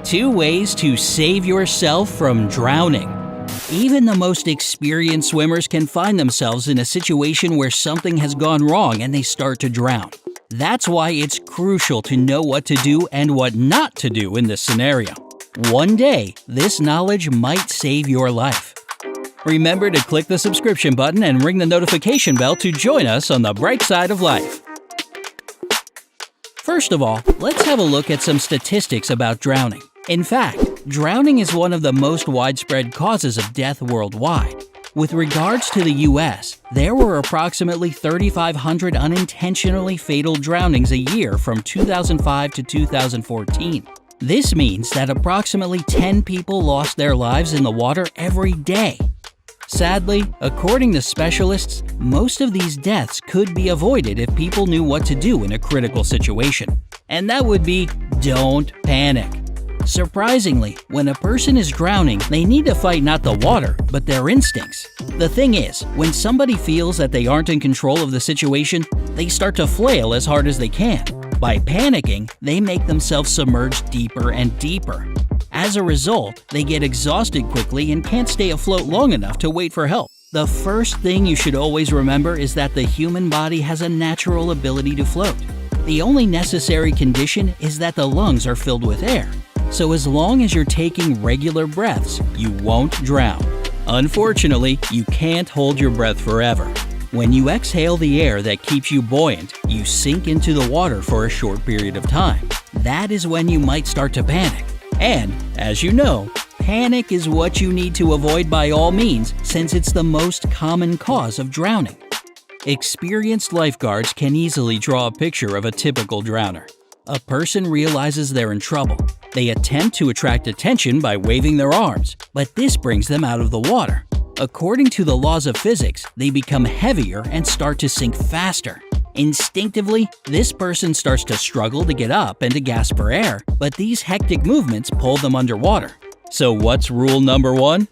2 ways to save yourself from drowning. Even the most experienced swimmers can find themselves in a situation where something has gone wrong and they start to drown. That's why it's crucial to know what to do and what not to do in this scenario. One day, this knowledge might save your life. Remember to click the subscription button and ring the notification bell to join us on the bright side of life. First of all, let's have a look at some statistics about drowning. In fact, drowning is one of the most widespread causes of death worldwide. With regards to the US, there were approximately 3,500 unintentionally fatal drownings a year from 2005 to 2014. This means that approximately 10 people lost their lives in the water every day. Sadly, according to specialists, most of these deaths could be avoided if people knew what to do in a critical situation. And that would be, don't panic. Surprisingly, when a person is drowning, they need to fight not the water, but their instincts. The thing is, when somebody feels that they aren't in control of the situation, they start to flail as hard as they can. By panicking, they make themselves submerge deeper and deeper. As a result, they get exhausted quickly and can't stay afloat long enough to wait for help. The first thing you should always remember is that the human body has a natural ability to float. The only necessary condition is that the lungs are filled with air. So as long as you're taking regular breaths, you won't drown. Unfortunately, you can't hold your breath forever. When you exhale the air that keeps you buoyant, you sink into the water for a short period of time. That is when you might start to panic. And, as you know, panic is what you need to avoid by all means since it's the most common cause of drowning. Experienced lifeguards can easily draw a picture of a typical drowner. A person realizes they're in trouble. They attempt to attract attention by waving their arms, but this brings them out of the water. According to the laws of physics, they become heavier and start to sink faster. Instinctively, this person starts to struggle to get up and to gasp for air, but these hectic movements pull them underwater. So what's rule number 1?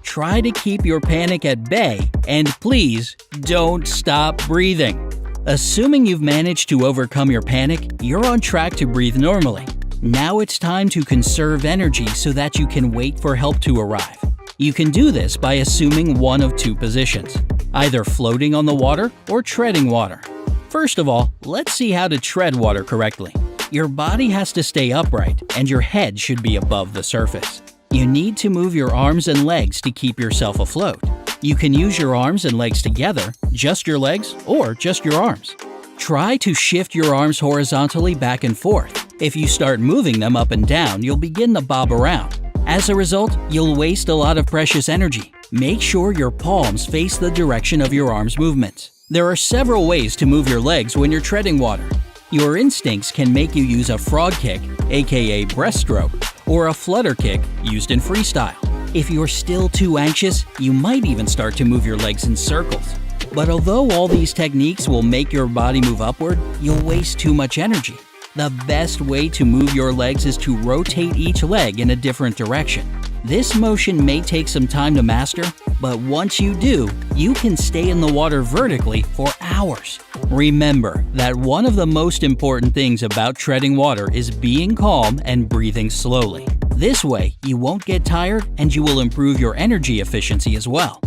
Try to keep your panic at bay, and please don't stop breathing. Assuming you've managed to overcome your panic, you're on track to breathe normally. Now it's time to conserve energy so that you can wait for help to arrive. You can do this by assuming one of 2 positions, either floating on the water or treading water. First of all, let's see how to tread water correctly. Your body has to stay upright, and your head should be above the surface. You need to move your arms and legs to keep yourself afloat. You can use your arms and legs together, just your legs, or just your arms. Try to shift your arms horizontally back and forth. If you start moving them up and down, you'll begin to bob around. As a result, you'll waste a lot of precious energy. Make sure your palms face the direction of your arms' movements. There are several ways to move your legs when you're treading water. Your instincts can make you use a frog kick, aka breaststroke, or a flutter kick used in freestyle. If you're still too anxious, you might even start to move your legs in circles. But although all these techniques will make your body move upward, you'll waste too much energy. The best way to move your legs is to rotate each leg in a different direction. This motion may take some time to master, but once you do, you can stay in the water vertically for hours. Remember that one of the most important things about treading water is being calm and breathing slowly. This way, you won't get tired and you will improve your energy efficiency as well.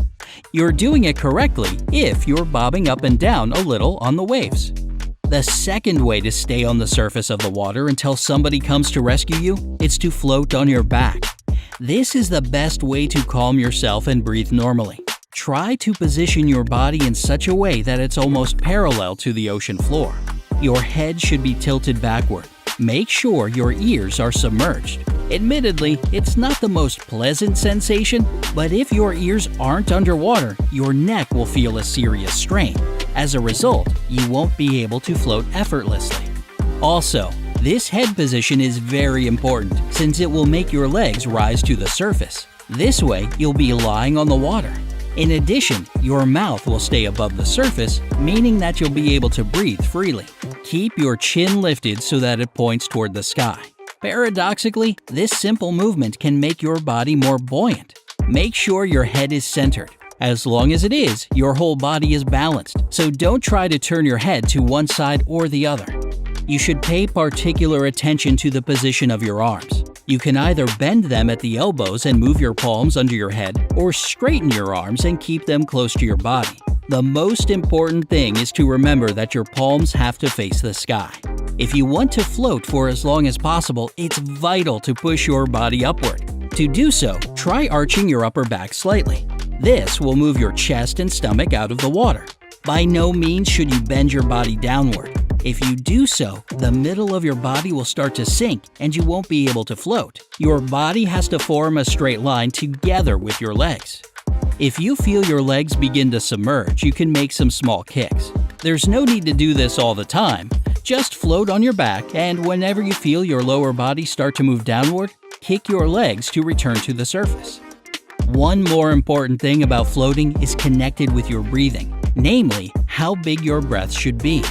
You're doing it correctly if you're bobbing up and down a little on the waves. The second way to stay on the surface of the water until somebody comes to rescue you is to float on your back. This is the best way to calm yourself and breathe normally. Try to position your body in such a way that it's almost parallel to the ocean floor. Your head should be tilted backward. Make sure your ears are submerged. Admittedly, it's not the most pleasant sensation, but if your ears aren't underwater, your neck will feel a serious strain. As a result, you won't be able to float effortlessly. Also, this head position is very important since it will make your legs rise to the surface. This way, you'll be lying on the water. In addition, your mouth will stay above the surface, meaning that you'll be able to breathe freely. Keep your chin lifted so that it points toward the sky. Paradoxically, this simple movement can make your body more buoyant. Make sure your head is centered. As long as it is, your whole body is balanced, so don't try to turn your head to one side or the other. You should pay particular attention to the position of your arms. You can either bend them at the elbows and move your palms under your head, or straighten your arms and keep them close to your body. The most important thing is to remember that your palms have to face the sky. If you want to float for as long as possible, it's vital to push your body upward. To do so, try arching your upper back slightly. This will move your chest and stomach out of the water. By no means should you bend your body downward. If you do so, the middle of your body will start to sink and you won't be able to float. Your body has to form a straight line together with your legs. If you feel your legs begin to submerge, you can make some small kicks. There's no need to do this all the time. Just float on your back, and whenever you feel your lower body start to move downward, kick your legs to return to the surface. One more important thing about floating is connected with your breathing, namely, how big your breath should be.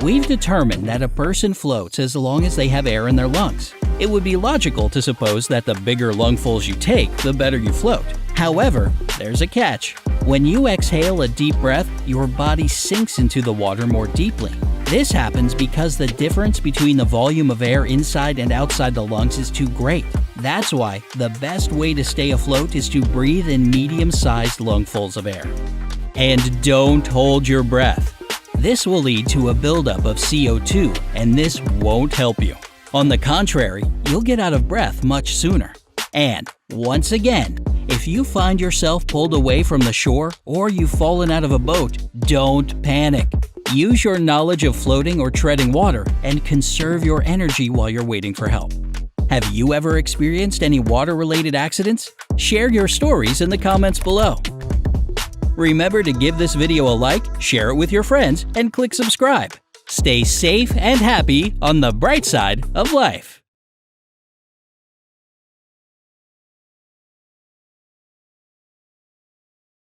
We've determined that a person floats as long as they have air in their lungs. It would be logical to suppose that the bigger lungfuls you take, the better you float. However, there's a catch. When you exhale a deep breath, your body sinks into the water more deeply. This happens because the difference between the volume of air inside and outside the lungs is too great. That's why the best way to stay afloat is to breathe in medium-sized lungfuls of air. And don't hold your breath. This will lead to a buildup of CO2, and this won't help you. On the contrary, you'll get out of breath much sooner. And, once again, if you find yourself pulled away from the shore or you've fallen out of a boat, don't panic. Use your knowledge of floating or treading water and conserve your energy while you're waiting for help. Have you ever experienced any water-related accidents? Share your stories in the comments below. Remember to give this video a like, share it with your friends, and click subscribe. Stay safe and happy on the bright side of life.